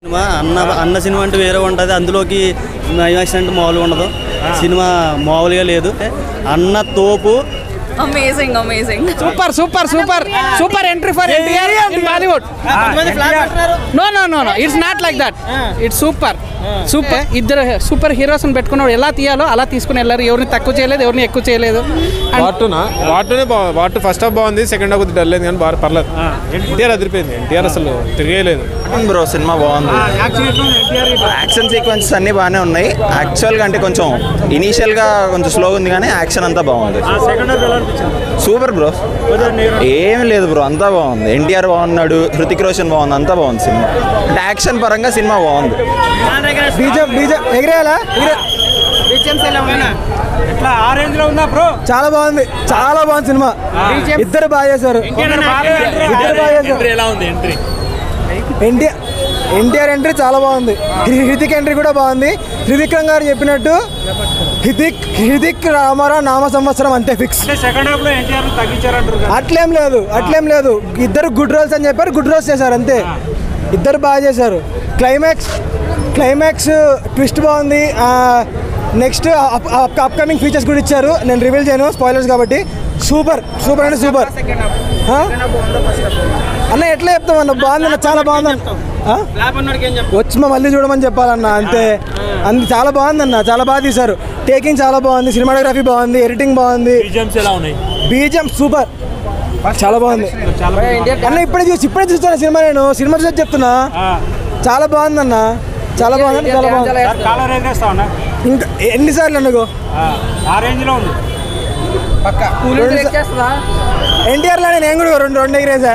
అన్న సినిమా అంటే వేరే ఉంటుంది. అందులోకి క్లైమాక్స్ అంటే మామూలుగా ఉండదు. సినిమా మామూలుగా లేదు. అన్న తోపు. Amazing. Super entry for NTR in Bollywood. No. It's not like that. It's super. ఇద్దరు సూపర్ హీరోస్ పెట్టుకున్నాడు. ఎలా తీయాలో అలా తీసుకుని వెళ్ళారు. ఎవరిని తక్కువ చేయలేదు, ఎవరిని ఎక్కువ చేయలేదు. వాట్ ఫస్ట్ హాఫ్ బాగుంది, సెకండ్ హాఫ్ కొద్దిగా డల్ అయింది కానీ బాగా పర్లేదు. ఎన్టీఆర్ అదిరిపోయింది. ఎన్టీఆర్ అసలు తిరిగేయలేదు బ్రో. సినిమా బాగుంది. యాక్షన్ సీక్వెన్సెస్ అన్నీ బాగానే ఉన్నాయి. యాక్చువల్గా అంటే కొంచెం ఇనీషియల్గా కొంచెం స్లోగా ఉంది కానీ యాక్షన్ అంతా బాగుంది. Super bro. ఏమి లేదు బ్రో, అంతా బాగుంది. ఎన్టీఆర్ బాగున్నాడు, హృతిక్ రోషన్ బాగుంది, అంతా బాగుంది సినిమా. అంటే యాక్షన్ పరంగా సినిమా బాగుంది. చాలా బాగుంది సినిమా. ఇద్దరు బాగా చేశారు. ఎన్టీఆర్ ఎంట్రీ చాలా బాగుంది. హృతిక్ ఎంట్రీ కూడా బాగుంది. త్రివిక్రమ్ గారు చెప్పినట్టు హృతిక్ రామారావు నామ సంవత్సరం అంతే ఫిక్స్. అట్లేం లేదు. ఇద్దరు గుడ్ రోల్స్ అని చెప్పారు, గుడ్ రోల్స్ చేశారు అంతే. ఇద్దరు బాగా చేశారు. క్లైమాక్స్ ట్విస్ట్ బాగుంది. నెక్స్ట్ అప్కమింగ్ ఫీచర్స్ కూడా ఇచ్చారు. నేను రివీల్ చేయను, స్పాయిలర్స్ కాబట్టి. సూపర్ అంటే సూపర్ అన్న. ఎట్లా చెప్తాం అన్న, బాగుందన్న, చాలా బాగుందన్న. వచ్చి మళ్ళీ చూడమని చెప్పాలన్న, అంతే. చాలా బాగుందన్న, చాలా బాగా తీశారు. టేకింగ్ చాలా బాగుంది, సినిమాటోగ్రఫీ బాగుంది, ఎడిటింగ్ బాగుంది, బీజిఎం సూపర్, చాలా బాగుంది అన్న. ఇప్పుడే చూస్తాను సినిమా. నేను సినిమా చూసి చెప్తున్నా, చాలా బాగుందన్న, చాలా బాగుంది. ఇంకా ఎన్నిసార్లు అన్నగో ఎన్టీఆర్ లానే నేను కూడా రెండు ఎగిరేసా.